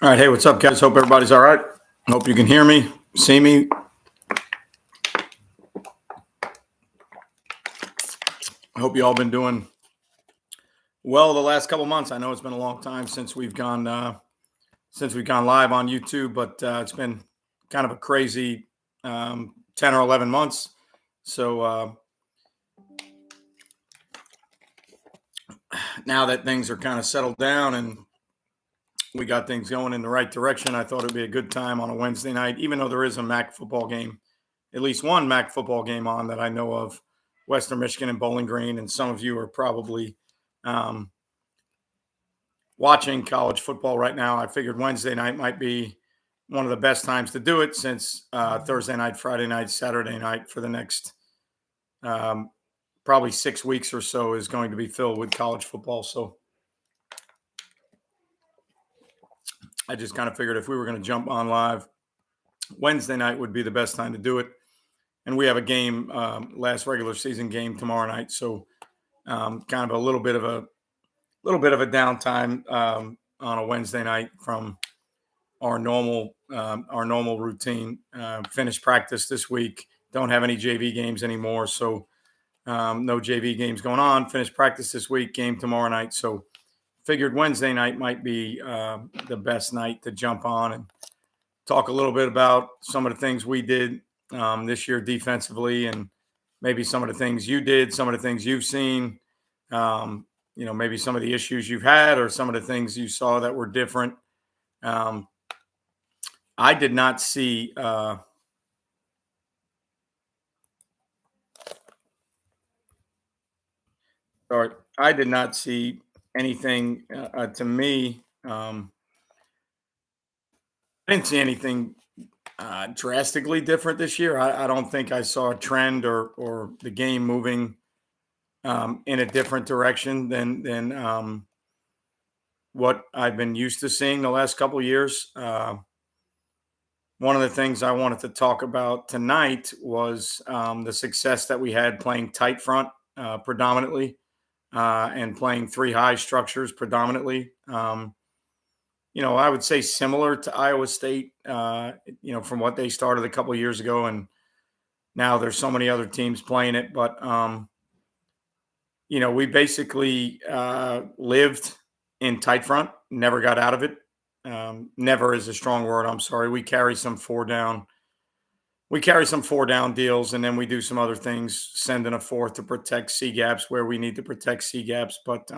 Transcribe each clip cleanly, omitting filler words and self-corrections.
All right. Hey, what's up, guys? Hope everybody's all right. Hope you can hear me, see me. I hope you all been doing well the last couple months. I know it's been a long time since we've gone live on YouTube, but it's been kind of a crazy 10 or 11 months. So now that things are kind of settled down and we got things going in the right direction, I thought it'd be a good time on a Wednesday night, even though there is a MAC football game, at least one MAC football game on that I know of, Western Michigan and Bowling Green, and some of you are probably watching college football right now. I figured Wednesday night might be one of the best times to do it since Thursday night, Friday night, Saturday night for the next probably 6 weeks or so is going to be filled with college football. So I just kind of figured if we were going to jump on live, Wednesday night would be the best time to do it. And we have a game, last regular season game tomorrow night. So kind of a little bit of a downtime on a Wednesday night from our normal routine. Finished practice this week. Don't have any JV games anymore. So no JV games going on. Finished practice this week. Game tomorrow night. So figured Wednesday night might be the best night to jump on and talk a little bit about some of the things we did this year defensively, and maybe some of the things you did, some of the things you've seen, maybe some of the issues you've had or some of the things you saw that were different. I did not see I did not see anything to me. I didn't see anything drastically different this year. I don't think I saw a trend or the game moving in a different direction than what I've been used to seeing the last couple of years. One of the things I wanted to talk about tonight was the success that we had playing tight front predominantly and playing three high structures predominantly. I would say similar to Iowa State, from what they started a couple of years ago, and now there's so many other teams playing it. But, we basically lived in tight front, never got out of it. Never is a strong word. I'm sorry. We carry some four down deals, and then we do some other things, send in a fourth to protect C gaps where we need to protect C gaps. But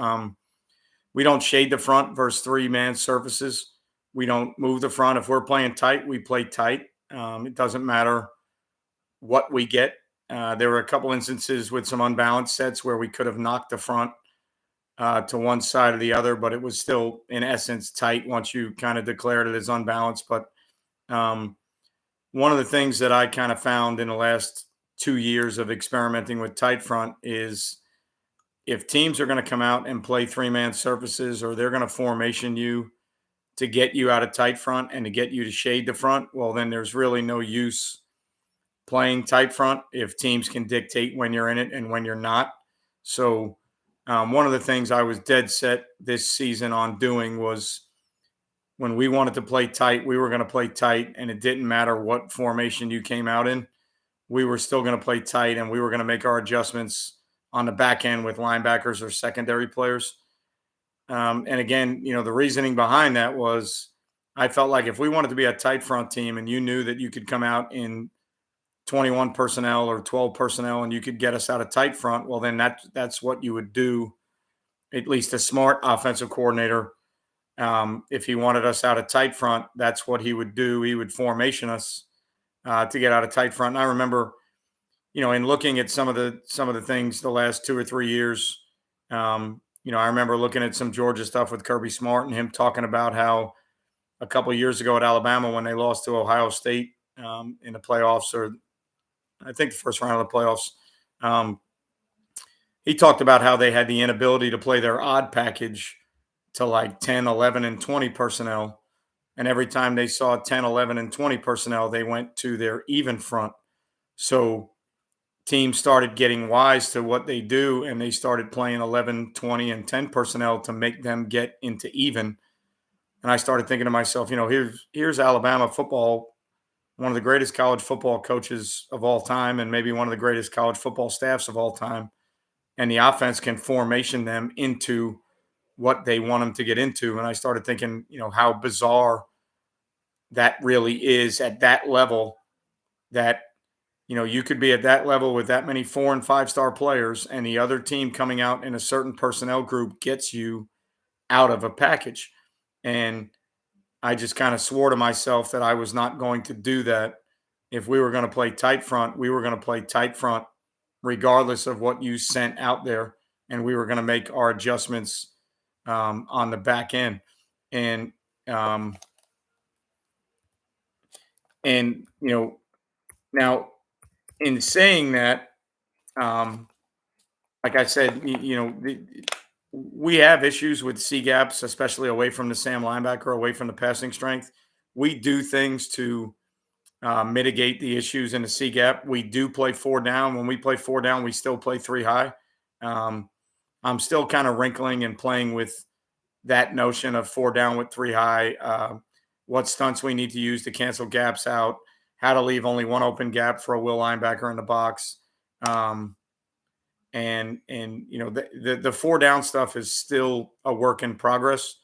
we don't shade the front versus three-man surfaces. We don't move the front. If we're playing tight, we play tight. It doesn't matter what we get. There were a couple instances with some unbalanced sets where we could have knocked the front to one side or the other, but it was still, in essence, tight once you kind of declared it as unbalanced. But one of the things that I kind of found in the last 2 years of experimenting with tight front is if teams are going to come out and play three-man surfaces, or they're going to formation you to get you out of tight front and to get you to shade the front, well, then there's really no use playing tight front if teams can dictate when you're in it and when you're not. So one of the things I was dead set this season on doing was when we wanted to play tight, we were going to play tight, and it didn't matter what formation you came out in. We were still going to play tight, and we were going to make our adjustments on the back end with linebackers or secondary players. And again, the reasoning behind that was I felt like if we wanted to be a tight front team and you knew that you could come out in 21 personnel or 12 personnel and you could get us out of tight front, well, then that's what you would do. At least a smart offensive coordinator, if he wanted us out of tight front, that's what he would do. He would formation us to get out of tight front. And I remember, in looking at some of the things the last 2 or 3 years, I remember looking at some Georgia stuff with Kirby Smart and him talking about how a couple of years ago at Alabama, when they lost to Ohio State in the playoffs, or I think the first round of the playoffs, he talked about how they had the inability to play their odd package to like 10, 11, and 20 personnel. And every time they saw 10, 11, and 20 personnel, they went to their even front. So teams started getting wise to what they do, and they started playing 11, 20, and 10 personnel to make them get into even. And I started thinking to myself, here's Alabama football, one of the greatest college football coaches of all time, and maybe one of the greatest college football staffs of all time. And the offense can formation them into what they want them to get into. And I started thinking, how bizarre that really is at that level, that you could be at that level with that many 4 and 5 star players, and the other team coming out in a certain personnel group gets you out of a package. And I just kind of swore to myself that I was not going to do that. If we were going to play tight front, we were going to play tight front regardless of what you sent out there. And we were going to make our adjustments on the back end. And, um, and now in saying that, um, like I said, we have issues with C gaps, especially away from the Sam linebacker, away from the passing strength. We do things to mitigate the issues in the C gap. We do play 4 down. When we play 4 down, we still play 3 high. Um, I'm still kind of wrinkling and playing with that notion of 4 down with 3 high. What stunts we need to use to cancel gaps out, how to leave only one open gap for a will linebacker in the box. Um, and the 4 down stuff is still a work in progress.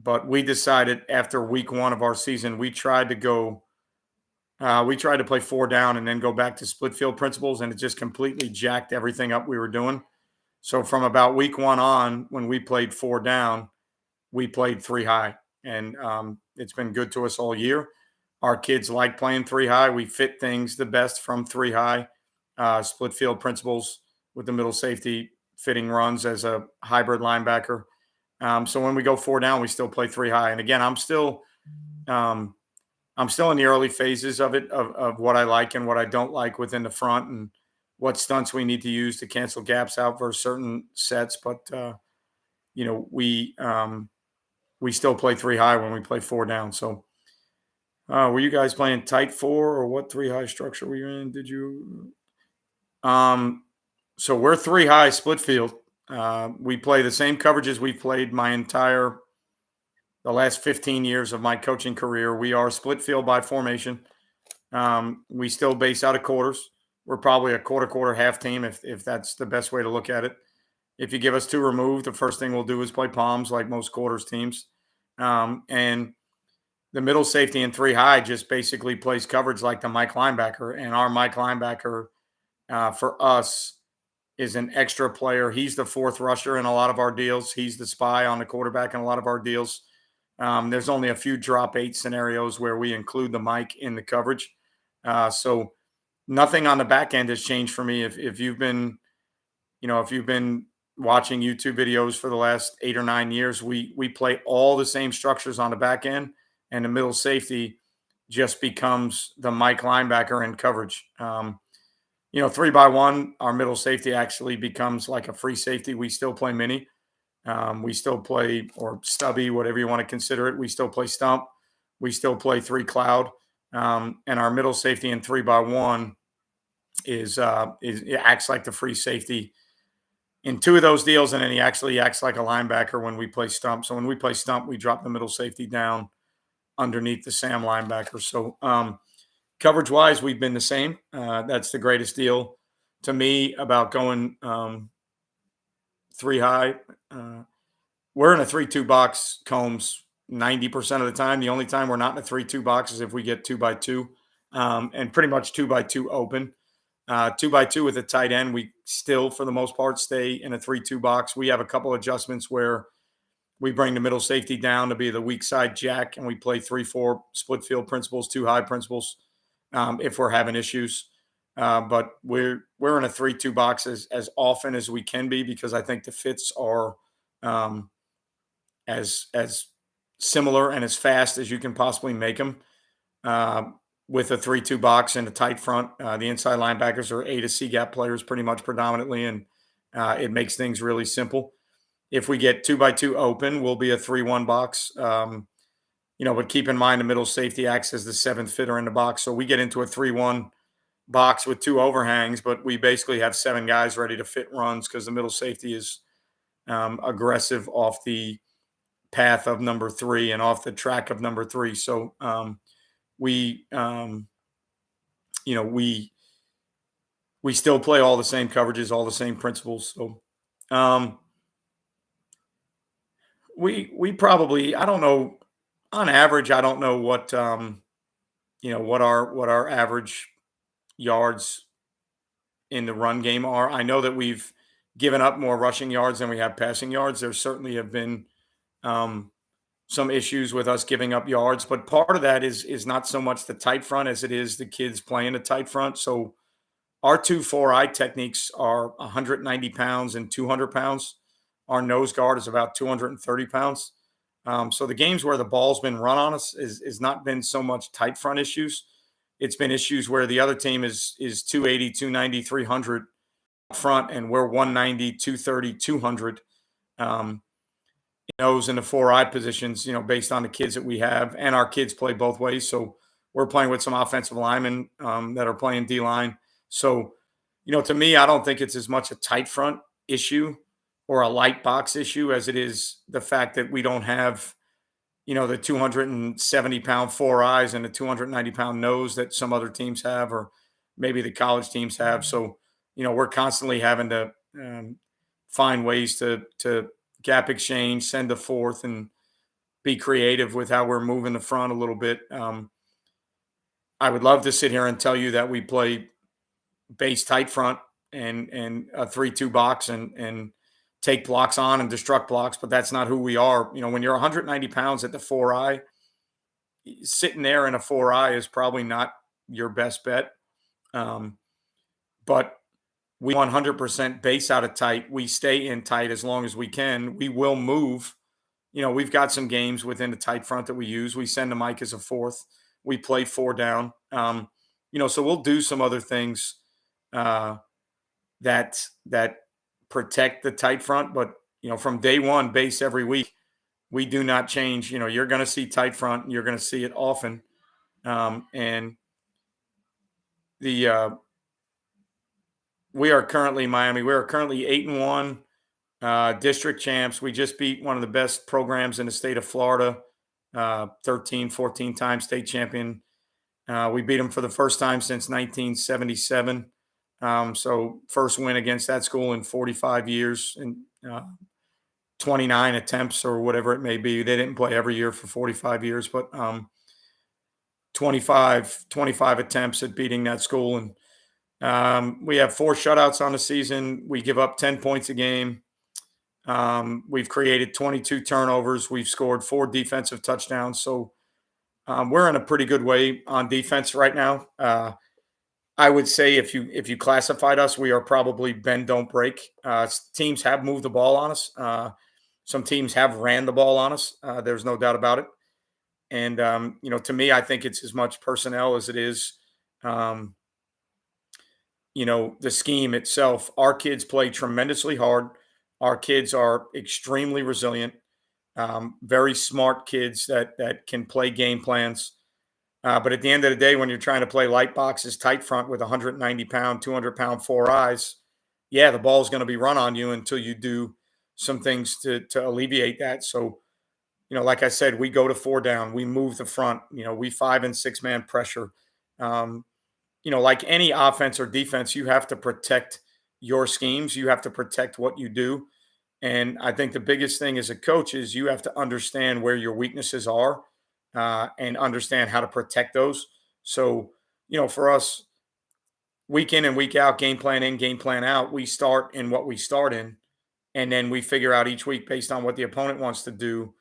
But we decided after week 1 of our season, we tried to play 4 down and then go back to split field principles, and it just completely jacked everything up we were doing. So from about week 1 on, when we played 4 down, we played 3 high, and it's been good to us all year. Our kids like playing 3 high. We fit things the best from 3 high, split field principles with the middle safety fitting runs as a hybrid linebacker. So when we go 4 down, we still play 3 high. And again, um, I'm still in the early phases of it, of what I like and what I don't like within the front, and what stunts we need to use to cancel gaps out versus certain sets. But you know, we still play 3 high when we play 4 down. So were you guys playing tight 4, or what 3 high structure were you in? Did you? Um, so we're 3 high split field. We play the same coverages we've played the last 15 years of my coaching career. We are split field by formation. We still base out of quarters. We're probably a quarter half team, if that's the best way to look at it. If you give us 2 removed, the first thing we'll do is play palms like most quarters teams. And the middle safety in 3 high just basically plays coverage like the Mike linebacker. And our Mike linebacker for us is an extra player. He's the 4th rusher in a lot of our deals. He's the spy on the quarterback in a lot of our deals. There's only a few drop 8 scenarios where we include the Mike in the coverage. So nothing on the back end has changed for me. If you've been, if you've been watching YouTube videos for the last 8 or 9 years, we play all the same structures on the back end, and the middle safety just becomes the Mike linebacker in coverage. 3-by-1, our middle safety actually becomes like a free safety. We still play mini. We still play, or stubby, whatever you want to consider it. We still play stump. We still play 3 cloud. And our middle safety in 3-by-1 it acts like the free safety in 2 of those deals, and then he actually acts like a linebacker when we play stump. So when we play stump, we drop the middle safety down underneath the Sam linebacker. So coverage wise, we've been the same. That's the greatest deal to me about going 3 high. We're in a 3-2 box, Combs, 90% of the time. The only time we're not in a 3-2 box is if we get 2-by-2, and pretty much 2-by-2 open. 2-by-2 with a tight end, we still, for the most part, stay in a 3-2 box. We have a couple adjustments where we bring the middle safety down to be the weak side jack, and we play 3-4 split field principles, 2 high principles, if we're having issues. But we're in a 3-2 box as often as we can be, because I think the fits are as similar and as fast as you can possibly make them. With a 3-2 box and a tight front, the inside linebackers are A to C gap players pretty much predominantly, and it makes things really simple. If we get 2-by-2 open, we'll be a 3-1 box. But keep in mind the middle safety acts as the 7th fitter in the box. So we get into a 3-1 box with 2 overhangs, but we basically have 7 guys ready to fit runs because the middle safety is aggressive off the path of number three and off the track of number three. So we, you know, we still play all the same coverages, all the same principles. So um, we probably, I don't know, on average, I don't know what what our average yards in the run game are. I know that we've given up more rushing yards than we have passing yards. There certainly have been um, some issues with us giving up yards, but part of that is not so much the tight front as it is the kids playing a tight front. So our two four-eye techniques are 190 pounds and 200 pounds. Our nose guard is about 230 pounds. So the games where the ball's been run on us is not been so much tight front issues. It's been issues where the other team is 280, 290, 300 front, and we're 190, 230, 200. Um, Nose in the four-eye positions, based on the kids that we have, and our kids play both ways. So we're playing with some offensive linemen that are playing D line. So, to me, I don't think it's as much a tight front issue or a light box issue as it is the fact that we don't have, the 270-pound four eyes and the 290-pound nose that some other teams have, or maybe the college teams have. So, we're constantly having to find ways to gap exchange, send a fourth, and be creative with how we're moving the front a little bit. I would love to sit here and tell you that we play base tight front and a 3-2 box and take blocks on and destruct blocks, but that's not who we are. When you're 190 pounds at the four eye, sitting there in a four eye is probably not your best bet. But we 100% base out of tight. We stay in tight as long as we can. We will move. We've got some games within the tight front that we use. We send the Mike as a fourth. We play four down. So we'll do some other things that protect the tight front. But from day one, base every week, we do not change. You're going to see tight front. And you're going to see it often. And the we are currently Miami. We are currently 8-1. District champs. We just beat one of the best programs in the state of Florida, 13, 14 time state champion. We beat them for the first time since 1977. So first win against that school in 45 years and 29 attempts or whatever it may be. They didn't play every year for 45 years, but 25 attempts at beating that school. And we have 4 shutouts on the season. We give up 10 points a game. We've created 22 turnovers. We've scored 4 defensive touchdowns. So we're in a pretty good way on defense right now. I would say if you classified us, we are probably bend don't break. Teams have moved the ball on us. Some teams have ran the ball on us. There's no doubt about it. And to me, I think it's as much personnel as it is the scheme itself. Our kids play tremendously hard. Our kids are extremely resilient, very smart kids that can play game plans. But at the end of the day, when you're trying to play light boxes, tight front with 190-pound, 200-pound four eyes, yeah, the ball's going to be run on you until you do some things to alleviate that. So, like I said, we go to 4 down, we move the front, we 5 and 6 man pressure. Like any offense or defense, you have to protect your schemes. You have to protect what you do. And I think the biggest thing as a coach is you have to understand where your weaknesses are and understand how to protect those. So, for us, week in and week out, game plan in, game plan out, we start in what we start in. And then we figure out each week based on what the opponent wants to do,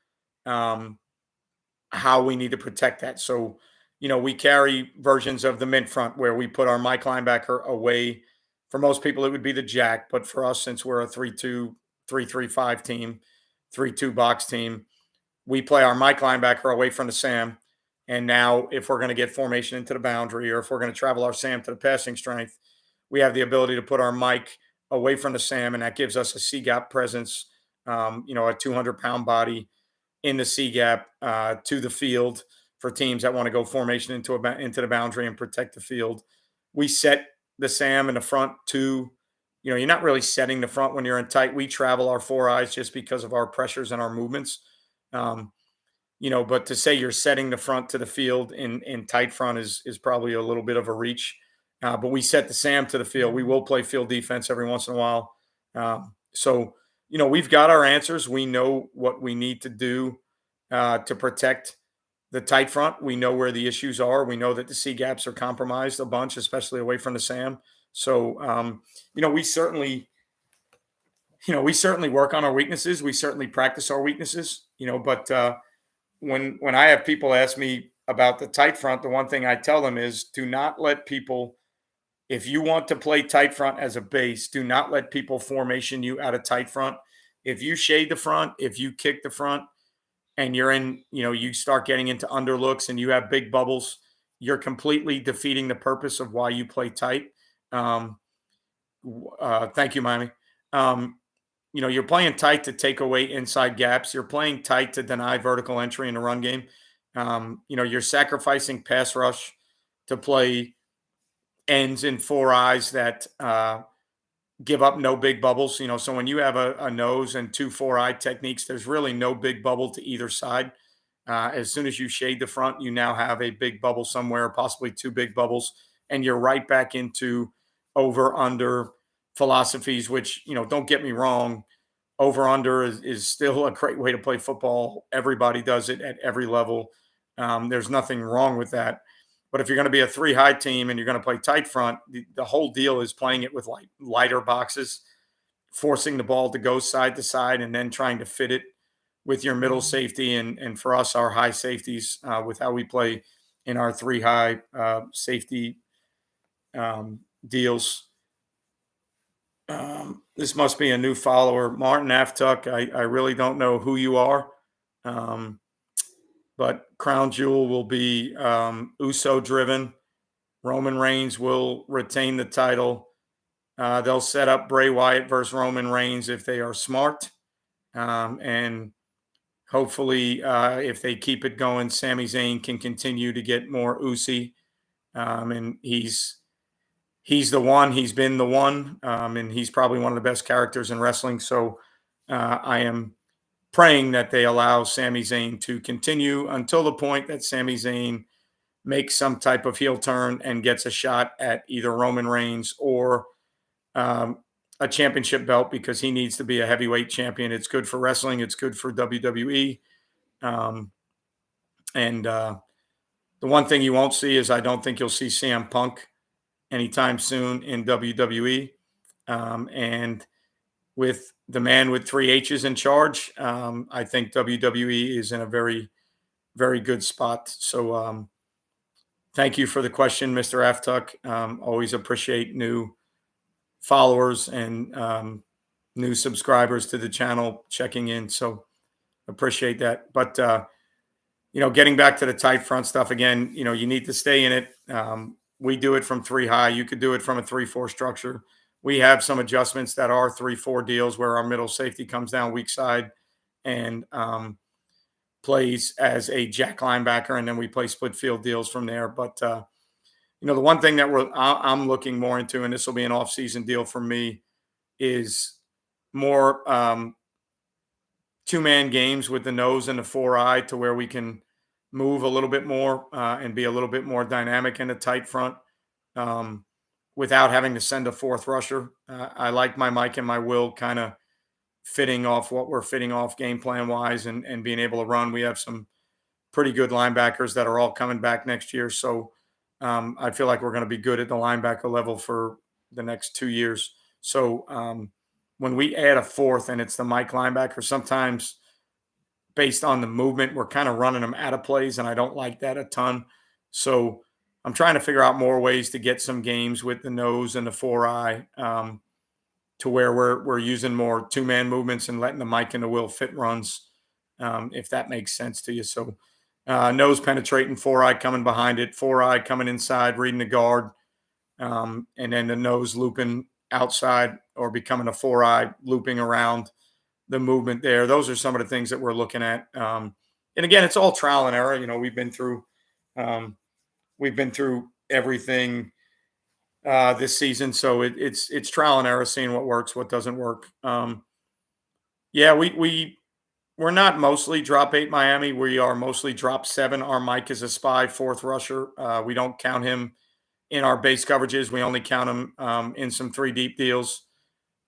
how we need to protect that. So, we carry versions of the mint front where we put our Mike linebacker away. For most people, it would be the jack. But for us, since we're a 3-2, 3-3-5 team, 3-2 box team, we play our Mike linebacker away from the Sam. And now if we're going to get formation into the boundary or if we're going to travel our Sam to the passing strength, we have the ability to put our Mike away from the Sam. And that gives us a C-gap presence, a 200-pound body in the C-gap to the field for teams that want to go formation into the boundary and protect the field. We set the Sam in the front too. You're not really setting the front when you're in tight. We travel our four eyes just because of our pressures and our movements. Um, but to say you're setting the front to the field in tight front is probably a little bit of a reach. But we set the Sam to the field. We will play field defense every once in a while. So we've got our answers. We know what we need to do to protect the tight front. We know where the issues are. We know that the C gaps are compromised a bunch, especially away from the Sam. So we certainly work on our weaknesses. We certainly practice our weaknesses. But when I have people ask me about the tight front, the one thing I tell them is do not let people, if you want to play tight front as a base, do not let people formation you out of tight front. If you shade the front, if you kick the front, and you're in, you start getting into underlooks and you have big bubbles, you're completely defeating the purpose of why you play tight. Um, Thank you, Miami. Um, you're playing tight to take away inside gaps. You're playing tight to deny vertical entry in the run game. You're sacrificing pass rush to play ends in four eyes that give up no big bubbles. So when you have a nose and two four eye techniques, there's really no big bubble to either side. As soon as you shade the front, you now have a big bubble somewhere, possibly two big bubbles, and you're right back into over under philosophies, which, don't get me wrong, over under is still a great way to play football. Everybody does it at every level. There's nothing wrong with that. But if you're going to be a three high team and you're going to play tight front, the whole deal is playing it with lighter boxes, forcing the ball to go side to side, and then trying to fit it with your middle safety. And for us, our high safeties, with how we play in our three high safety deals. This must be a new follower, Martin Aftuck. I really don't know who you are, but Crown Jewel will be USO driven. Roman Reigns will retain the title. They'll set up Bray Wyatt versus Roman Reigns if they are smart, and hopefully, if they keep it going, Sami Zayn can continue to get more Usi, and he's the one. He's been the one, and he's probably one of the best characters in wrestling. So I am praying that they allow Sami Zayn to continue until the point that Sami Zayn makes some type of heel turn and gets a shot at either Roman Reigns or um, a championship belt, because he needs to be a heavyweight champion. It's good for wrestling. It's good for WWE. Um, and the one thing you won't see is I don't think you'll see CM Punk anytime soon in WWE. And with the man with three H's in charge, I think WWE is in a very, very good spot. So thank you for the question, Mr. Aftuck. Always appreciate new followers and new subscribers to the channel checking in. So appreciate that. But getting back to the tight front stuff again, you need to stay in it. We do it from three high. You could do it from a 3-4 structure. We have some adjustments that are 3-4 deals where our middle safety comes down weak side and plays as a jack linebacker, and then we play split field deals from there. But the one thing that I'm looking more into, and this will be an off-season deal for me, is more two-man games with the nose and the four eye, to where we can move a little bit more and be a little bit more dynamic in the tight front without having to send a fourth rusher. I like my Mike and my Will kind of fitting off what we're fitting off game plan wise and being able to run. We have some pretty good linebackers that are all coming back next year. So I feel like we're going to be good at the linebacker level for the next 2 years. So when we add a fourth and it's the Mike linebacker, sometimes based on the movement, we're kind of running them out of plays, and I don't like that a ton. So I'm trying to figure out more ways to get some games with the nose and the four eye to where we're using more two-man movements and letting the Mike and the Will fit runs, if that makes sense to you. So nose penetrating, four eye coming behind it, four eye coming inside, reading the guard, and then the nose looping outside or becoming a four eye looping around the movement there. Those are some of the things that we're looking at. And again, it's all trial and error. We've been through everything this season, so it's trial and error, seeing what works, what doesn't work. Yeah, we We're not mostly drop eight Miami. We are mostly drop seven. Our Mike is a spy, fourth rusher. We don't count him in our base coverages. We only count him in some three deep deals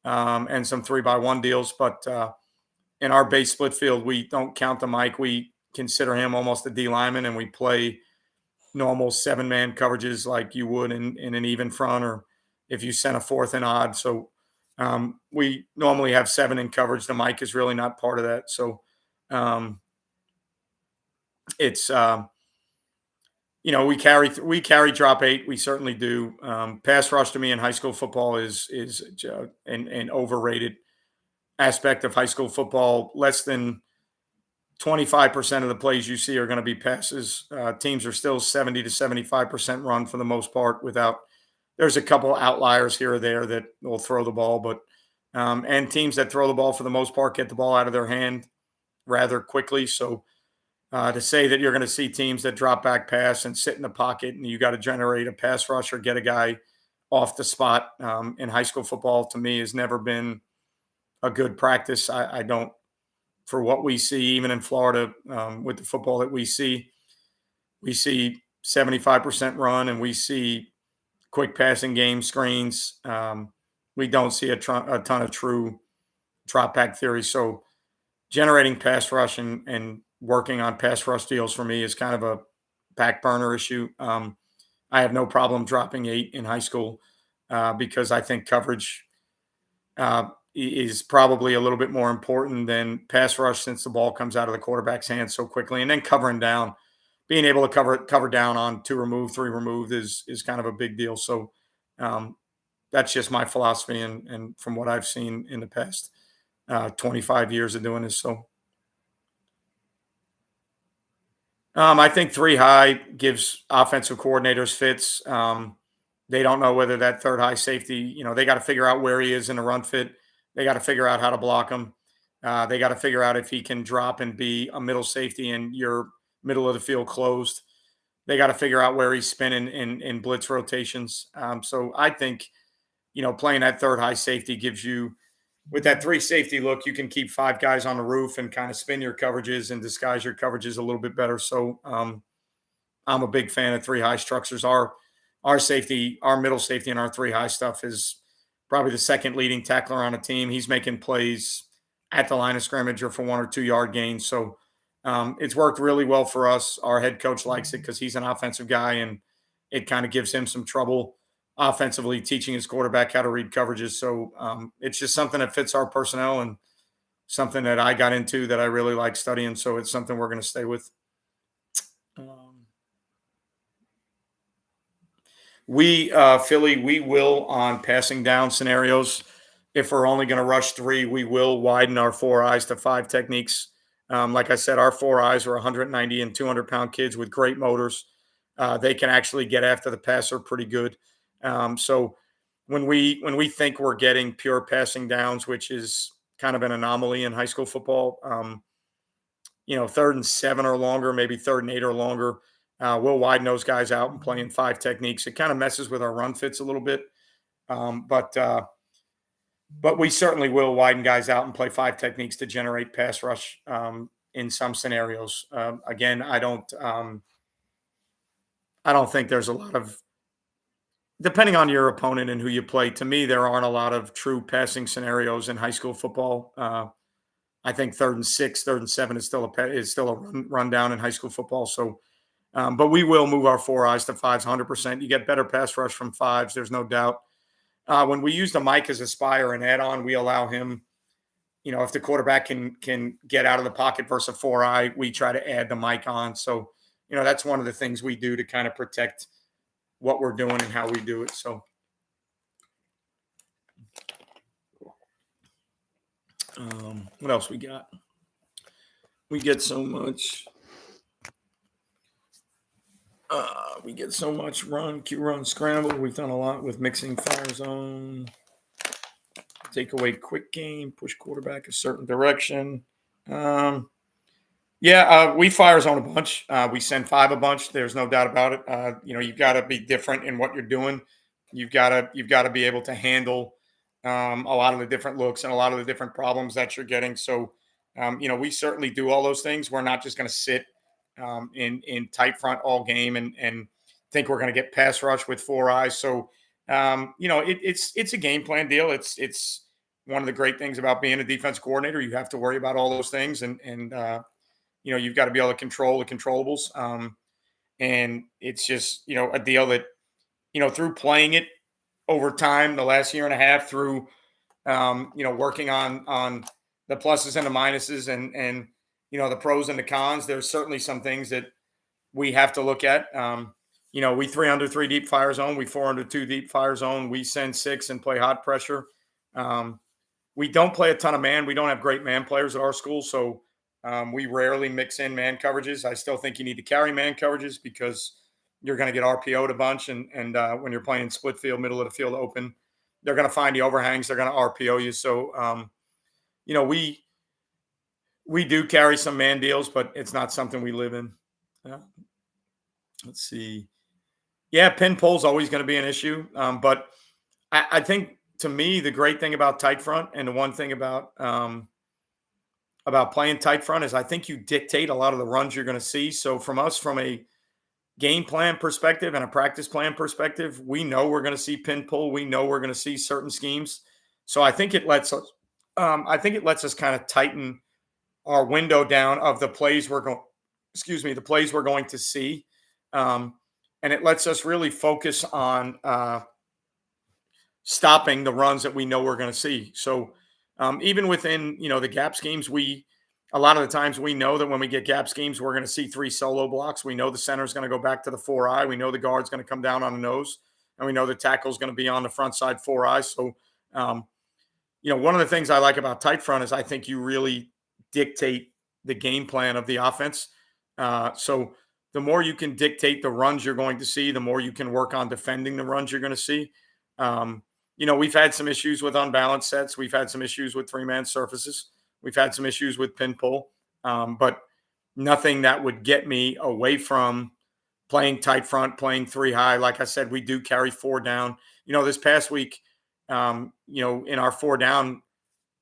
and some 3-by-1 deals. But in our base split field, we don't count the Mike. We consider him almost a D lineman, and we play normal 7-man coverages like you would in an even front, or if you sent a fourth and odd. So we normally have 7 in coverage. The Mike is really not part of that. So um, it's we carry drop eight. We certainly do. Pass rush to me in high school football is an overrated aspect of high school football. Less than 25% of the plays you see are going to be passes. Teams are still 70 to 75% run for the most part. Without There's a couple outliers here or there that will throw the ball, but and teams that throw the ball for the most part get the ball out of their hand rather quickly. So to say that you're going to see teams that drop back pass and sit in the pocket and you got to generate a pass rush or get a guy off the spot in high school football, to me, has never been a good practice. I don't, for what we see, even in Florida with the football that we see 75% run, and we see quick passing game screens. We don't see a ton of true drop back theory. So generating pass rush and working on pass rush deals for me is kind of a back burner issue. I have no problem dropping 8 in high school because I think coverage is probably a little bit more important than pass rush, since the ball comes out of the quarterback's hands so quickly. And then covering down, being able to cover down on 2 removed, 3 removed is kind of a big deal. So um, that's just my philosophy, and from what I've seen in the past 25 years of doing this. So I think 3 high gives offensive coordinators fits. They don't know whether that third high safety, they got to figure out where he is in a run fit. They got to figure out how to block him. They got to figure out if he can drop and be a middle safety and your middle of the field closed. They got to figure out where he's spinning in blitz rotations. So I think, playing that third high safety gives you, with that 3 safety look, you can keep 5 guys on the roof and kind of spin your coverages and disguise your coverages a little bit better. So I'm a big fan of 3 high structures. Our safety, our middle safety, and our 3 high stuff is probably the second leading tackler on a team. He's making plays at the line of scrimmage or for 1 or 2 yard gains. So it's worked really well for us. Our head coach likes it because he's an offensive guy, and it kind of gives him some trouble offensively teaching his quarterback how to read coverages. So it's just something that fits our personnel and something that I got into that I really like studying. So it's something we're going to stay with. Um, Philly, we will, on passing down scenarios, if we're only going to rush 3, we will widen our 4 eyes to 5 techniques. Like I said, our 4 eyes are 190 and 200-pound kids with great motors. They can actually get after the passer pretty good. So when we think we're getting pure passing downs, which is kind of an anomaly in high school football, 3rd and 7 or longer, maybe 3rd and 8 or longer, we'll widen those guys out and play in 5 techniques. It kind of messes with our run fits a little bit, but we certainly will widen guys out and play 5 techniques to generate pass rush in some scenarios. Again, I don't think there's a lot of, depending on your opponent and who you play. To me, there aren't a lot of true passing scenarios in high school football. I think 3rd and 6, 3rd and 7 is still a rundown in high school football. So, but we will move our 4 eyes to 5s 100%. You get better pass rush from 5s. There's no doubt. When we use the Mike as a spy or an add-on, we allow him, if the quarterback can get out of the pocket versus a 4 eye, we try to add the Mike on. So, that's one of the things we do to kind of protect what we're doing and how we do it. So, what else we got? We get so much. We get so much run, Q run, scramble. We've done a lot with mixing fire zone, take away quick game, push quarterback a certain direction. We fire zone a bunch. We send 5 a bunch. There's no doubt about it. You've got to be different in what you're doing. You've got to be able to handle a lot of the different looks and a lot of the different problems that you're getting. So We certainly do all those things. We're not just going to sit in tight front all game and think we're going to get pass rush with four eyes. So it's a game plan deal. It's one of the great things about being a defense coordinator. You have to worry about all those things, and you've got to be able to control the controllables. And it's just a deal that through playing it over time, the last year and a half, through working on the pluses and the minuses and the pros and the cons. There's certainly some things that we have to look at. We 3 under 3 deep fire zone, we 4 under 2 deep fire zone, we send 6 and play hot pressure. We don't play a ton of man. We don't have great man players at our school, so we rarely mix in man coverages. I still think you need to carry man coverages because you're going to get RPO'd a bunch, and when you're playing split field, middle of the field open, they're going to find the overhangs. They're going to RPO you. So, we do carry some man deals, but it's not something we live in. Let's see. Yeah, pin pull is always going to be an issue, but I think to me the great thing about tight front and the one thing about playing tight front is I think you dictate a lot of the runs you're going to see. So from a game plan perspective and a practice plan perspective, we know we're going to see pin pull. We know we're going to see certain schemes. So I think it lets us. I think it lets us kind of tighten our window down of the plays we're going. The plays we're going to see, and it lets us really focus on stopping the runs that we know we're going to see. So even within the gap schemes, a lot of the times we know that when we get gap schemes, we're going to see 3 solo blocks. We know the center is going to go back to the 4 eye. We know the guard's going to come down on the nose, and we know the tackle is going to be on the front side 4 eyes. So, one of the things I like about tight front is I think you really dictate the game plan of the offense. So the more you can dictate the runs you're going to see, the more you can work on defending the runs you're going to see. We've had some issues with unbalanced sets. We've had some issues with 3-man surfaces. We've had some issues with pin pull, but nothing that would get me away from playing tight front, playing 3 high. Like I said, we do carry 4 down. This past week, in our 4 down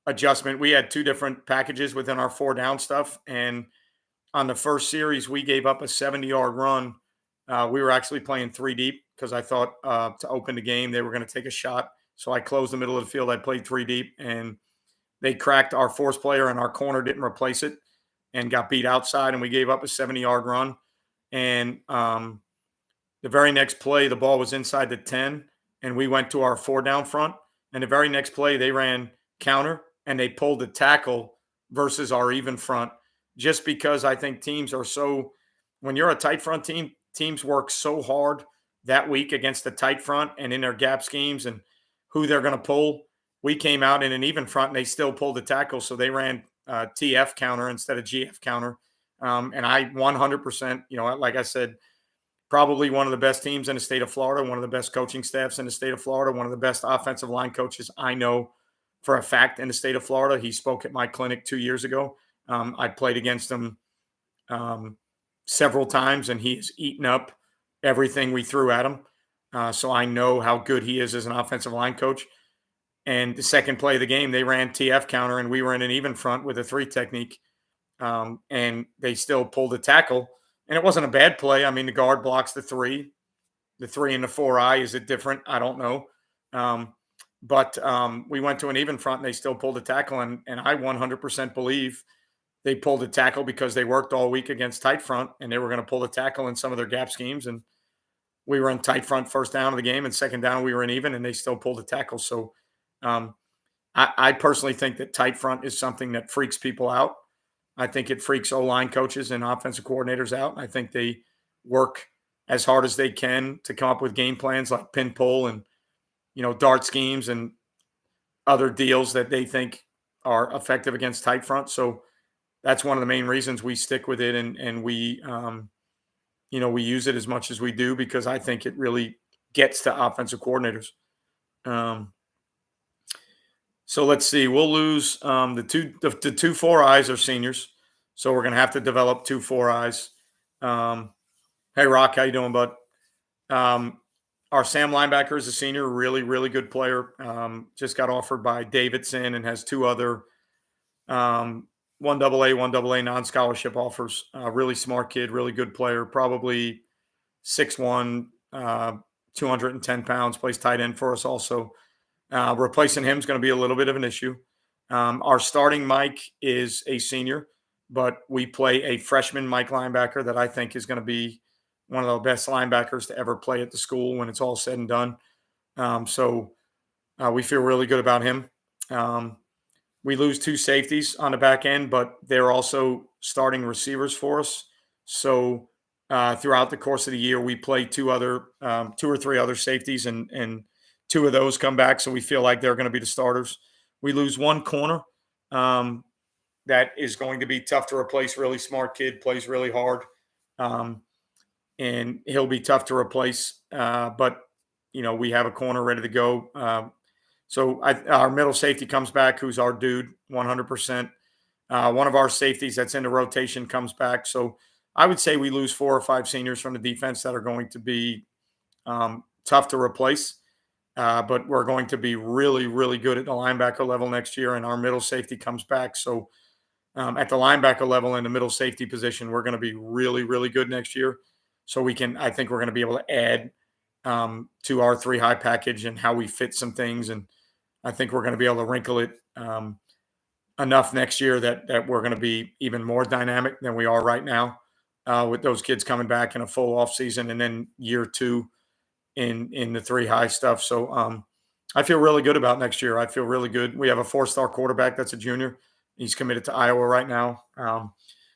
adjustment, we had 2 different packages within our 4 down stuff. And on the first series, we gave up a 70-yard run. We were actually playing 3 deep because I thought to open the game, they were going to take a shot. So I closed the middle of the field. I played 3 deep, and they cracked our force player, and our corner didn't replace it and got beat outside, and we gave up a 70-yard run. And the very next play, the ball was inside the 10, and we went to our 4 down front. And the very next play, they ran counter, and they pulled the tackle versus our even front, just because I think teams are so – when you're a tight front team, teams work so hard that week against the tight front and in their gap schemes and who they're going to pull. We came out in an even front, and they still pulled the tackle, so they ran TF counter instead of GF counter. And I 100%, like I said, probably one of the best teams in the state of Florida, one of the best coaching staffs in the state of Florida, one of the best offensive line coaches I know for a fact in the state of Florida. He spoke at my clinic 2 years ago. I played against him several times, and he's eaten up everything we threw at him. So I know how good he is as an offensive line coach. And the second play of the game, they ran TF counter, and we were in an even front with a 3 technique. And they still pulled the tackle. And it wasn't a bad play. I mean, the guard blocks the 3. The 3 and the 4 eye. Is it different? I don't know. But we went to an even front, and they still pulled the tackle. And I 100% believe they pulled the tackle because they worked all week against tight front, and they were going to pull the tackle in some of their gap schemes. And we were in tight front first down of the game, and second down we were in even, and they still pulled the tackle. So I personally think that tight front is something that freaks people out. I think it freaks O-line coaches and offensive coordinators out. I think they work as hard as they can to come up with game plans like pin pull and, dart schemes and other deals that they think are effective against tight front. So that's one of the main reasons we stick with it, and we, we use it as much as we do because I think it really gets to offensive coordinators. So let's see. We'll lose the 2 4 eyes are seniors, so we're going to have to develop 2 4 eyes. Hey, Rock, how you doing, bud? Our Sam linebacker is a senior, really, really good player. Just got offered by Davidson and has 2 other one double A non-scholarship offers. Really smart kid, really good player, probably 6'1", 210 pounds, plays tight end for us also. Replacing him is going to be a little bit of an issue. Our starting Mike is a senior, but we play a freshman Mike linebacker that I think is going to be one of the best linebackers to ever play at the school when it's all said and done. So we feel really good about him. Um, we lose two safeties on the back end, but they're also starting receivers for us. So throughout the course of the year, we play two or three other safeties, and two of those come back. So we feel like they're going to be the starters. We lose one corner um, that is going to be tough to replace. Really smart kid, plays really hard, um, and he'll be tough to replace. But we have a corner ready to go. Our middle safety comes back, who's our dude, 100%. One of our safeties that's in the rotation comes back. So I would say we lose four or five seniors from the defense that are going to be tough to replace. But we're going to be really, really good at the linebacker level next year, and our middle safety comes back. So at the linebacker level and the middle safety position, we're going to be really, really good next year. So I think we're going to be able to add to our three high package and how we fit some things. And I think we're going to be able to wrinkle it enough next year that we're going to be even more dynamic than we are right now with those kids coming back in a full off season, and then year two in the three high stuff. So I feel really good about next year. I feel really good. We have a 4-star quarterback that's a junior. He's committed to Iowa right now.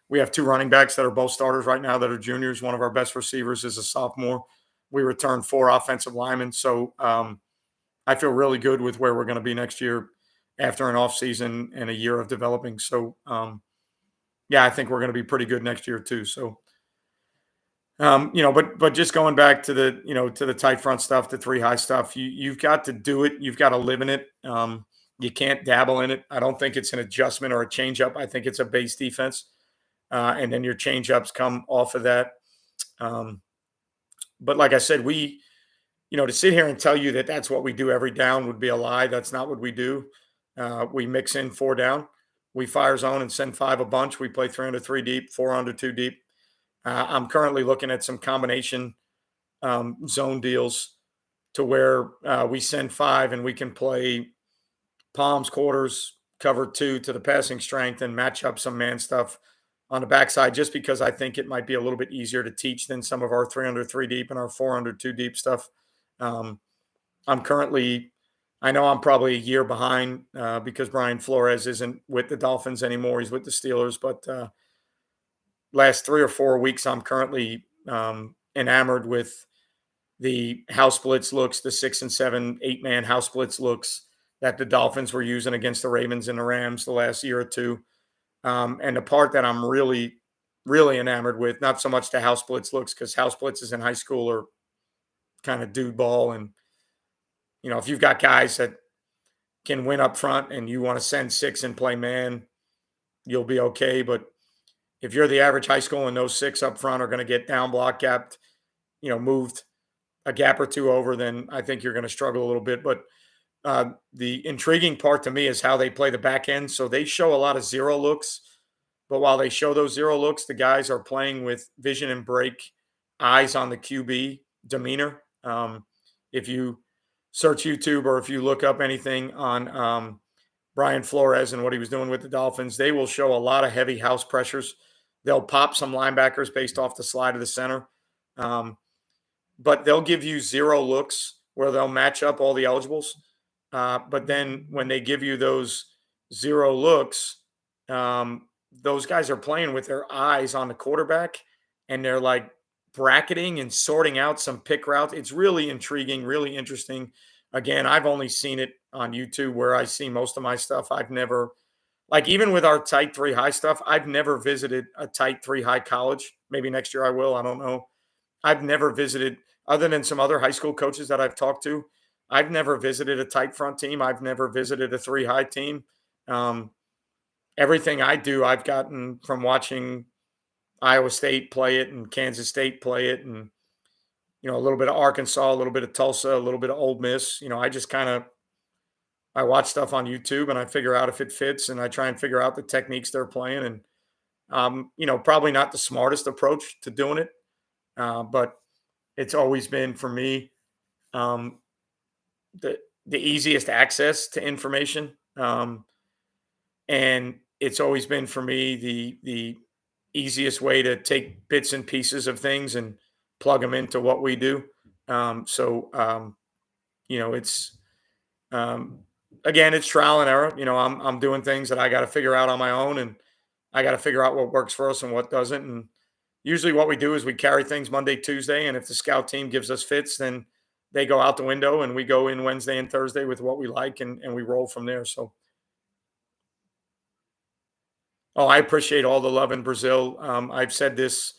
We have two running backs that are both starters right now that are juniors. One of our best receivers is a sophomore. We returned four offensive linemen. So I feel really good with where we're going to be next year after an off season and a year of developing. So yeah, I think we're going to be pretty good next year too. So but just going back to the tight front stuff, the three high stuff, you've got to do it. You've got to live in it. You can't dabble in it. I don't think it's an adjustment or a change up. I think it's a base defense, and then your change ups come off of that. Um, but like I said, to sit here and tell you that that's what we do every down would be a lie. That's not what we do. We mix in four down. We fire zone and send five a bunch. We play 3 under 3 deep, 4 under 2 deep. I'm currently looking at some combination zone deals to where we send five and we can play palms, quarters, cover two to the passing strength and match up some man stuff on the backside, just because I think it might be a little bit easier to teach than some of our 3 under 3 deep and our 4 under 2 deep stuff. Um, I'm currently, I know I'm probably a year behind because Brian Flores isn't with the Dolphins anymore. He's with the Steelers, but last 3 or 4 weeks, I'm currently enamored with the house blitz looks, the 6 and 7, 8-man house blitz looks that the Dolphins were using against the Ravens and the Rams the last year or two. And the part that I'm really, really enamored with, not so much the house blitz looks, because house blitzes in high school are kind of dude ball. And, if you've got guys that can win up front and you want to send six and play man, you'll be okay. But if you're the average high school and those six up front are going to get down block gapped, moved a gap or two over, then I think you're going to struggle a little bit. But the intriguing part to me is how they play the back end. So they show a lot of zero looks, but while they show those zero looks, the guys are playing with vision and break, eyes on the QB demeanor. If you search YouTube or if you look up anything on Brian Flores and what he was doing with the Dolphins, they will show a lot of heavy house pressures. They'll pop some linebackers based off the slide of the center. But they'll give you zero looks where they'll match up all the eligibles. But then when they give you those zero looks, those guys are playing with their eyes on the quarterback and they're like bracketing and sorting out some pick routes. It's really intriguing, really interesting. Again, I've only seen it on YouTube where I see most of my stuff. I've never, like, even with our tight three high stuff, I've never visited a tight three high college. Maybe next year I will. I don't know. I've never visited, other than some other high school coaches that I've talked to, I've never visited a tight front team. I've never visited a three high team. Um, Everything I do, I've gotten from watching Iowa State play it and Kansas State play it, and a little bit of Arkansas, a little bit of Tulsa, a little bit of Ole Miss. I just kind of I watch stuff on YouTube and I figure out if it fits, and I try and figure out the techniques they're playing. And probably not the smartest approach to doing it, but it's always been for me um, the easiest access to information, and it's always been for me the easiest way to take bits and pieces of things and plug them into what we do. It's um, again, it's trial and error. I'm doing things that I got to figure out on my own, and I got to figure out what works for us and what doesn't. And usually, what we do is we carry things Monday, Tuesday, and if the scout team gives us fits, then they go out the window, and we go in Wednesday and Thursday with what we like, and we roll from there. So, oh, I appreciate all the love in Brazil. I've said this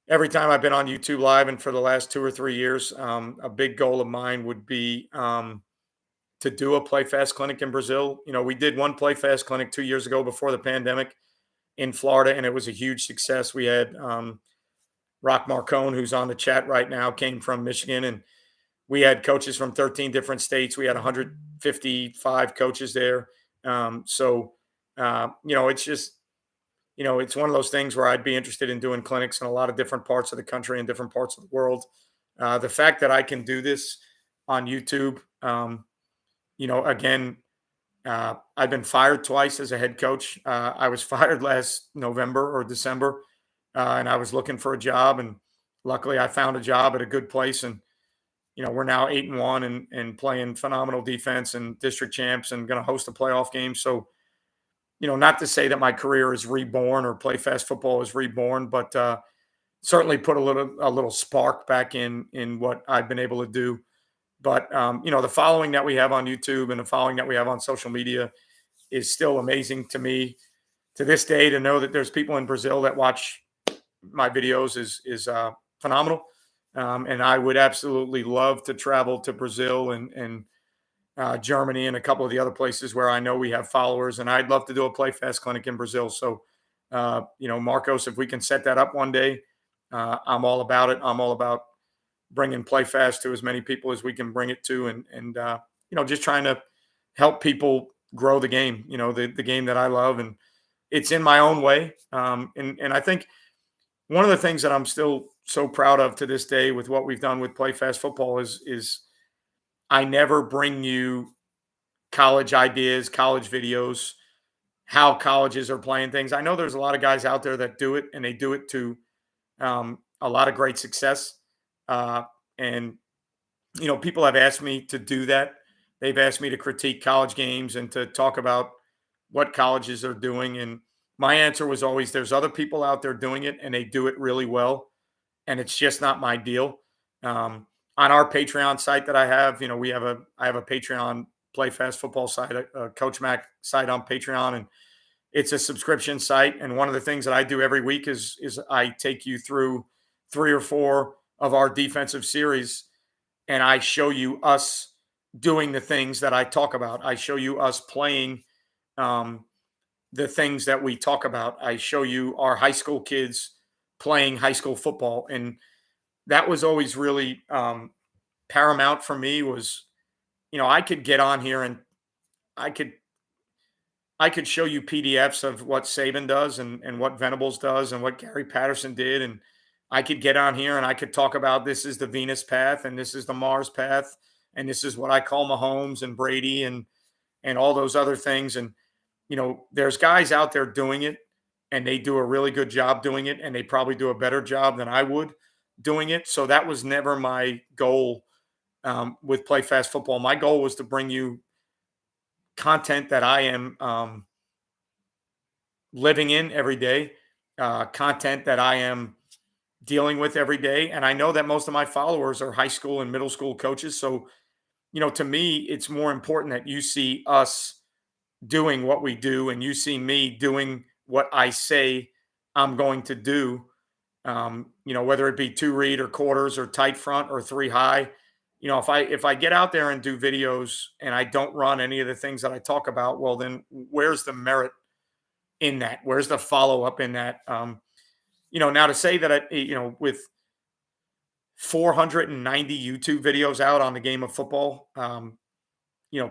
every time I've been on YouTube Live, and for the last 2 or 3 years, a big goal of mine would be to do a Play Fast clinic in Brazil. We did one Play Fast clinic 2 years ago before the pandemic in Florida, and it was a huge success. We had Rock Marcone, who's on the chat right now, came from Michigan, and we had coaches from 13 different states. We had 155 coaches there. It's just, it's one of those things where I'd be interested in doing clinics in a lot of different parts of the country and different parts of the world. The fact that I can do this on YouTube, again, I've been fired twice as a head coach. I was fired last November or December, and I was looking for a job, and luckily I found a job at a good place. And we're now 8-1 and playing phenomenal defense and district champs and going to host a playoff game. So, not to say that my career is reborn or Play Fast football is reborn, but certainly put a little spark back in what I've been able to do. But the following that we have on YouTube and the following that we have on social media is still amazing to me to this day. To know that there's people in Brazil that watch my videos is phenomenal. And I would absolutely love to travel to Brazil and Germany and a couple of the other places where I know we have followers. And I'd love to do a Play Fast clinic in Brazil. So, Marcos, if we can set that up one day, I'm all about it. I'm all about bringing Play Fast to as many people as we can bring it to, and just trying to help people grow the game. The game that I love, and it's in my own way. And I think one of the things that I'm still so proud of to this day with what we've done with Play Fast football is I never bring you college ideas, college videos, how colleges are playing things. I know there's a lot of guys out there that do it, and they do it to a lot of great success. And people have asked me to do that. They've asked me to critique college games and to talk about what colleges are doing. And my answer was always, there's other people out there doing it, and they do it really well. And it's just not my deal. On our Patreon site that I have, I have a Patreon Play Fast football site, a Coach Mac site on Patreon, and it's a subscription site. And one of the things that I do every week is I take you through 3 or 4 of our defensive series, and I show you us doing the things that I talk about. I show you us playing um, the things that we talk about. I show you our high school kids playing high school football, and that was always really paramount for me. Was I could get on here and I could I could show you PDFs of what Saban does and what Venables does and what Gary Patterson did. And I could get on here and I could talk about this is the Venus path and this is the Mars path. And this is what I call Mahomes and Brady and all those other things. And, there's guys out there doing it and they do a really good job doing it. And they probably do a better job than I would doing it. So that was never my goal with Play Fast Football. My goal was to bring you content that I am living in every day, content that I am dealing with every day. And I know that most of my followers are high school and middle school coaches. So, to me, it's more important that you see us doing what we do and you see me doing what I say I'm going to do. Whether it be two read or quarters or tight front or three high. If I get out there and do videos and I don't run any of the things that I talk about, well, then where's the merit in that? Where's the follow up in that? Now to say that with 490 YouTube videos out on the game of football,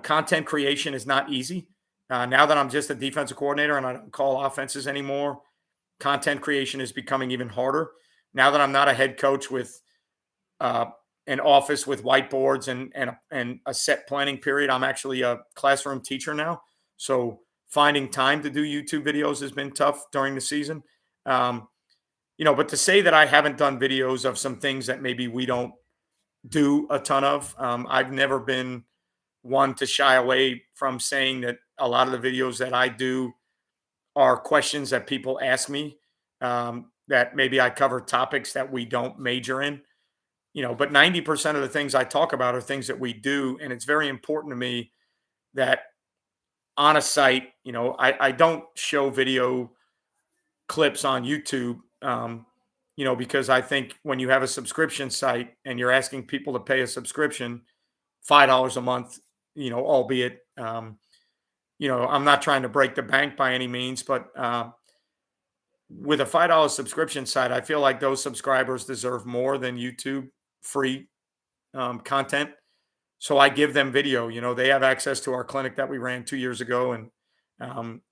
content creation is not easy. Now that I'm just a defensive coordinator and I don't call offenses anymore, content creation is becoming even harder. Now that I'm not a head coach with uh, an office with whiteboards and a set planning period, I'm actually a classroom teacher now. So finding time to do YouTube videos has been tough during the season. Um, but to say that I haven't done videos of some things that maybe we don't do a ton of, I've never been one to shy away from saying that a lot of the videos that I do are questions that people ask me, that maybe I cover topics that we don't major in, but 90% of the things I talk about are things that we do. And it's very important to me that on a site, I don't show video clips on YouTube, because I think when you have a subscription site and you're asking people to pay a subscription, $5 a month, albeit, I'm not trying to break the bank by any means, but with a $5 subscription site, I feel like those subscribers deserve more than YouTube free content. So I give them video. They have access to our clinic that we ran 2 years ago, and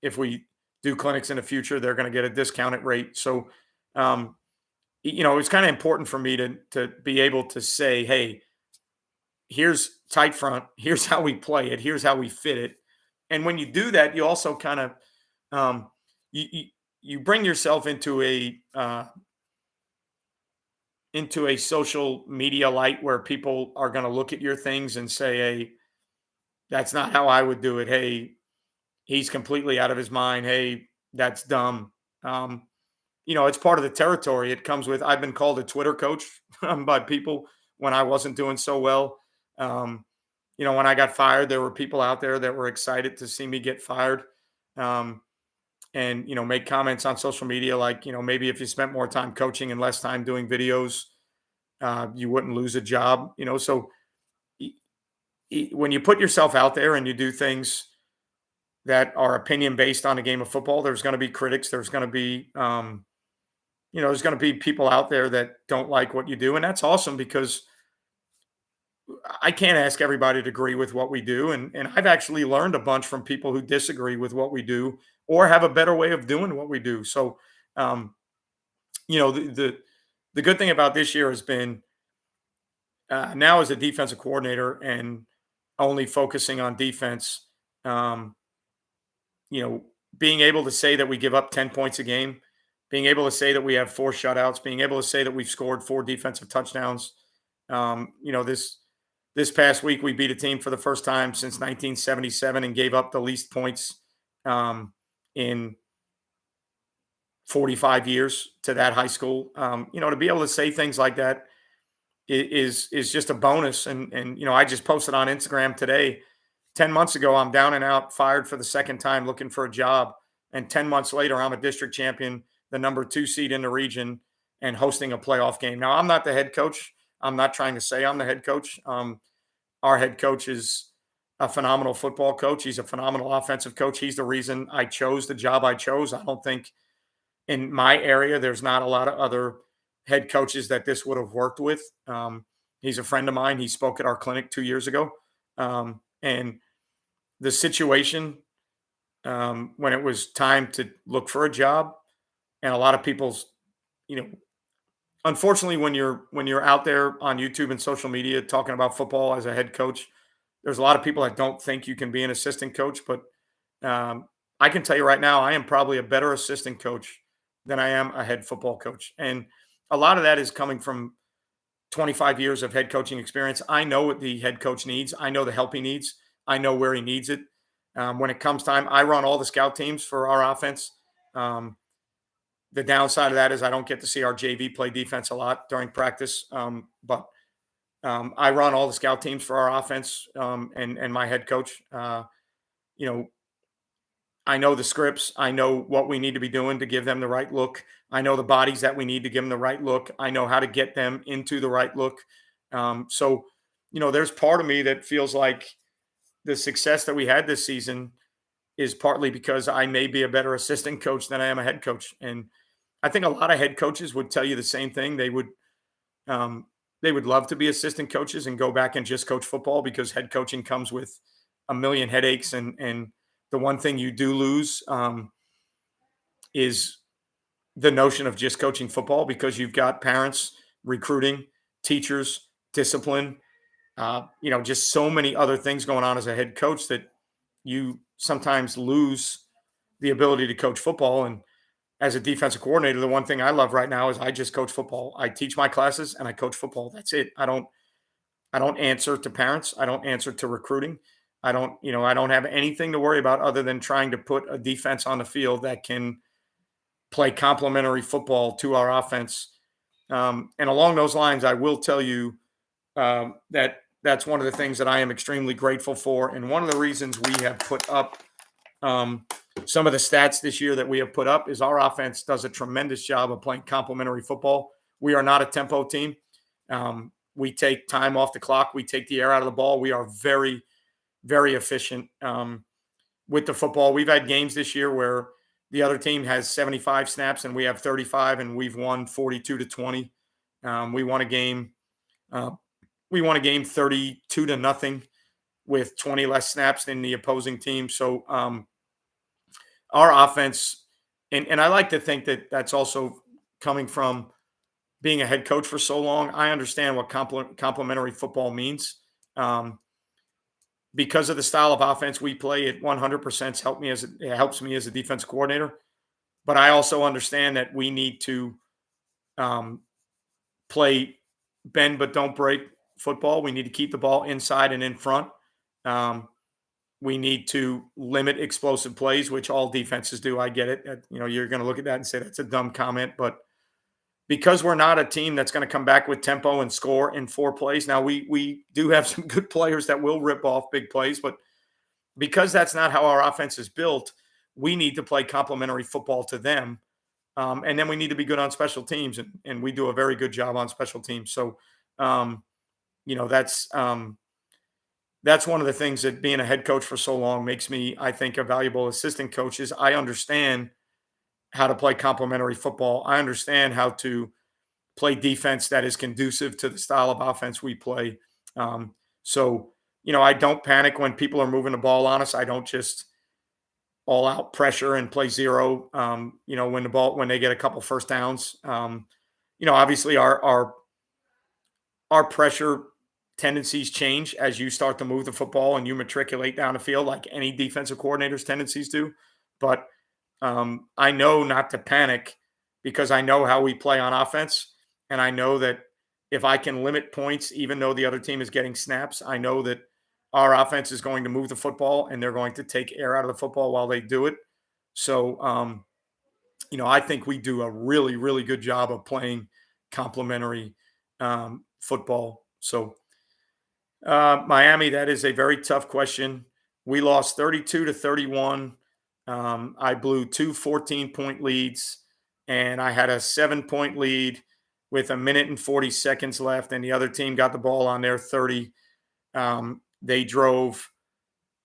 if we do clinics in the future, they're going to get a discounted rate. So, um, it's kind of important for me to be able to say, hey, here's tight front, here's how we play it, here's how we fit it. And when you do that, you also kind of um, you you bring yourself into a social media light where people are going to look at your things and say, hey, that's not how I would do it. Hey, he's completely out of his mind. Hey, that's dumb. Um, it's part of the territory. It comes with, I've been called a Twitter coach by people when I wasn't doing so well. Um, when I got fired, there were people out there that were excited to see me get fired. Um, and, make comments on social media like, maybe if you spent more time coaching and less time doing videos, you wouldn't lose a job. So when you put yourself out there and you do things that are opinion based on a game of football, there's going to be critics. There's going to be, there's going to be people out there that don't like what you do. And that's awesome because I can't ask everybody to agree with what we do. And I've actually learned a bunch from people who disagree with what we do or have a better way of doing what we do. So, um, the good thing about this year has been now as a defensive coordinator and only focusing on defense, um, you know, being able to say that we give up 10 points a game, being able to say that we have four shutouts, being able to say that we've scored four defensive touchdowns. This past week we beat a team for the first time since 1977 and gave up the least points in 45 years to that high school. To be able to say things like that is just a bonus. And I just posted on Instagram today. 10 months ago, I'm down and out, fired for the second time, looking for a job. And 10 months later, I'm a district champion, the number 2 seed in the region, and hosting a playoff game. Now, I'm not the head coach. I'm not trying to say I'm the head coach. Our head coach is a phenomenal football coach. He's a phenomenal offensive coach. He's the reason I chose the job I chose. I don't think in my area, there's not a lot of other head coaches that this would have worked with. He's a friend of mine. He spoke at our clinic 2 years ago. And the situation when it was time to look for a job, and a lot of people's, you know, unfortunately, when you're out there on YouTube and social media talking about football as a head coach, there's a lot of people that don't think you can be an assistant coach. But I can tell you right now, I am probably a better assistant coach than I am a head football coach, and a lot of that is coming from 25 years of head coaching experience. I know what the head coach needs. I know the help he needs. I know where he needs it. When it comes time, I run all the scout teams for our offense. Um, the downside of that is I don't get to see our JV play defense a lot during practice. But I run all the scout teams for our offense, and my head coach. You know, I know the scripts. I know what we need to be doing to give them the right look. I know the bodies that we need to give them the right look. I know how to get them into the right look. So, there's part of me that feels like the success that we had this season is partly because I may be a better assistant coach than I am a head coach. And I think a lot of head coaches would tell you the same thing. Um, they would love to be assistant coaches and go back and just coach football because head coaching comes with a million headaches. And the one thing you do lose is the notion of just coaching football, because you've got parents, recruiting, teachers, discipline, just so many other things going on as a head coach that you sometimes lose the ability to coach football. And as a defensive coordinator, the one thing I love right now is I just coach football. I teach my classes and I coach football. That's it. I don't answer to parents. I don't answer to recruiting. I don't have anything to worry about other than trying to put a defense on the field that can play complementary football to our offense. And along those lines, I will tell you that that's one of the things that I am extremely grateful for. And one of the reasons we have put up um, some of the stats this year that we have put up is our offense does a tremendous job of playing complementary football. We are not a tempo team. We take time off the clock. We take the air out of the ball. We are very, very efficient with the football. We've had games this year where the other team has 75 snaps and we have 35, and we've won 42-20. We won a game. We won a game 32-0 with 20 less snaps than the opposing team. So our offense, and I like to think that that's also coming from being a head coach for so long. I understand what complementary football means. Because of the style of offense we play, it 100% helps me as a defense coordinator. But I also understand that we need to um, play bend but don't break football. We need to keep the ball inside and in front. Um, we need to limit explosive plays, which all defenses do. I get it. You're going to look at that and say that's a dumb comment, but because we're not a team that's going to come back with tempo and score in 4 plays. Now we do have some good players that will rip off big plays, but because that's not how our offense is built, we need to play complementary football to them. And then we need to be good on special teams, and we do a very good job on special teams. So, um, that's one of the things that being a head coach for so long makes me, I think, a valuable assistant coach. Is I understand how to play complementary football. I understand how to play defense that is conducive to the style of offense we play. So, I don't panic when people are moving the ball on us. I don't just all out pressure and play zero. When they get a couple first downs. Obviously our pressure tendencies change as you start to move the football and you matriculate down the field, like any defensive coordinator's tendencies do. But I know not to panic because I know how we play on offense. And I know that if I can limit points, even though the other team is getting snaps, I know that our offense is going to move the football and they're going to take air out of the football while they do it. So, I think we do a really, really good job of playing complementary football. So, Miami, that is a very tough question. We lost 32-31. I blew 2 14-point leads, and I had a 7-point lead with a minute and 40 seconds left, and the other team got the ball on their 30. They drove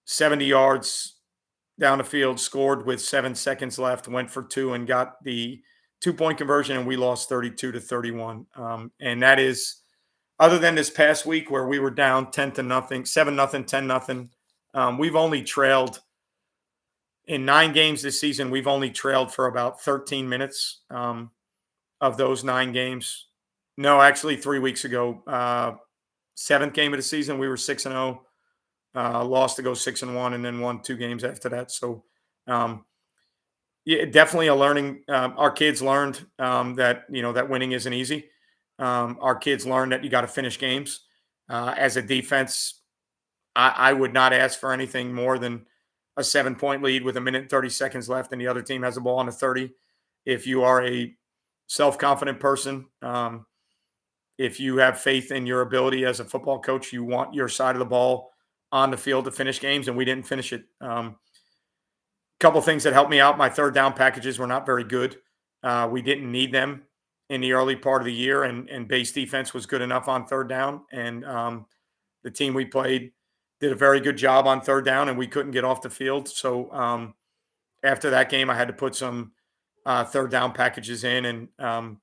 70 yards down the field, scored with 7 seconds left, went for 2, and got the 2-point conversion, and we lost 32-31. And that is, other than this past week where we were down 10-0, 7-0, 10-0, we've only trailed in 9 games this season. We've only trailed for about 13 minutes of those 9 games. No, actually 3 weeks ago, 7th game of the season, we were 6-0, lost to go 6-1, and then won 2 games after that. So, yeah, definitely a learning. Our kids learned that winning isn't easy. Our kids learned that you got to finish games. As a defense, I would not ask for anything more than a 7-point lead with a minute and 30 seconds left, and the other team has the ball on the 30. If you are a self-confident person, if you have faith in your ability as a football coach, you want your side of the ball on the field to finish games, and we didn't finish it. Couple things that helped me out. My third down packages were not very good. We didn't need them in the early part of the year, and base defense was good enough on third down. And the team we played did a very good job on third down, and we couldn't get off the field. So after that game, I had to put some third down packages in. And,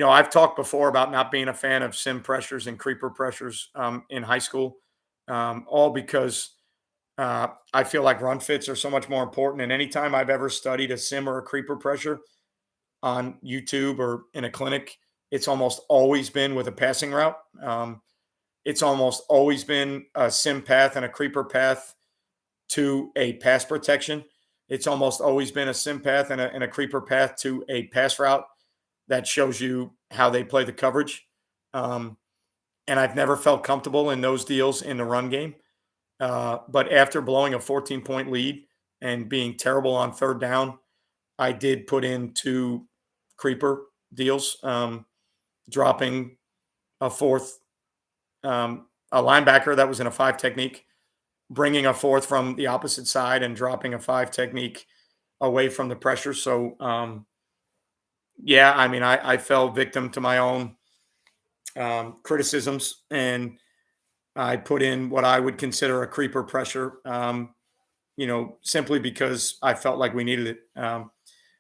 I've talked before about not being a fan of sim pressures and creeper pressures in high school, all because I feel like run fits are so much more important. And anytime I've ever studied a sim or a creeper pressure on YouTube or in a clinic, it's almost always been with a passing route. It's almost always been a sim path and a creeper path to a pass protection. It's almost always been a sim path and a creeper path to a pass route that shows you how they play the coverage. Um, and I've never felt comfortable in those deals in the run game. But after blowing a 14-point lead and being terrible on third down, I did put in two creeper deals, dropping a fourth, a linebacker that was in a five technique, bringing a fourth from the opposite side and dropping a five technique away from the pressure. So, yeah, I mean, I fell victim to my own criticisms, and I put in what I would consider a creeper pressure, simply because I felt like we needed it.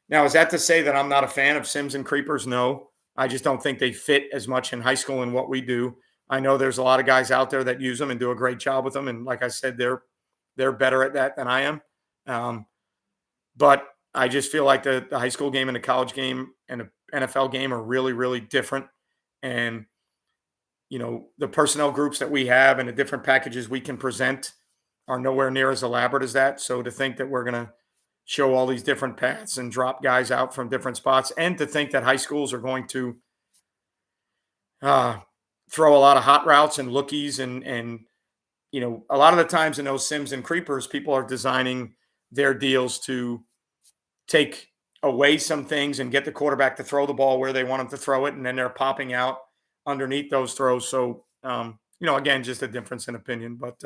Now, is that to say that I'm not a fan of Sims and creepers? No, I just don't think they fit as much in high school in what we do. I know there's a lot of guys out there that use them and do a great job with them, and like I said, they're better at that than I am. Um, but I just feel like the high school game and the college game and the NFL game are really, really different. And the personnel groups that we have and the different packages we can present are nowhere near as elaborate as that. So to think that we're going to show all these different paths and drop guys out from different spots, and to think that high schools are going to uh, throw a lot of hot routes and lookies and a lot of the times in those sims and creepers, people are designing their deals to take away some things and get the quarterback to throw the ball where they want him to throw it, and then they're popping out underneath those throws. So, again, just a difference in opinion. But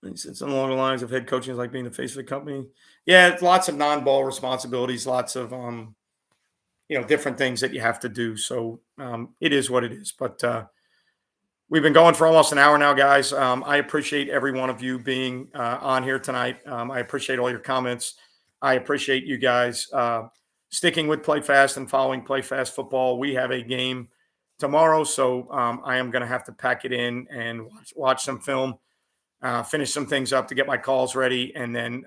it's along the lines of head coaching is like being the face of the company. Yeah, it's lots of non-ball responsibilities, lots of different things that you have to do. So it is what it is. But we've been going for almost an hour now, guys. I appreciate every one of you being on here tonight. I appreciate all your comments. I appreciate you guys sticking with Play Fast and following Play Fast football. We have a game tomorrow, so I am going to have to pack it in and watch some film, finish some things up to get my calls ready, and then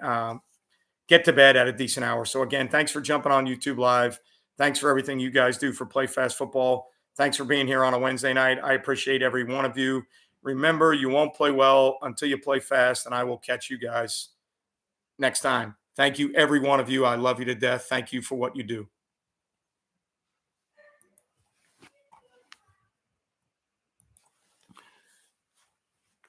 get to bed at a decent hour. So again, thanks for jumping on YouTube Live. Thanks for everything you guys do for Play Fast Football. Thanks for being here on a Wednesday night. I appreciate every one of you. Remember, you won't play well until you play fast, and I will catch you guys next time. Thank you, every one of you. I love you to death. Thank you for what you do.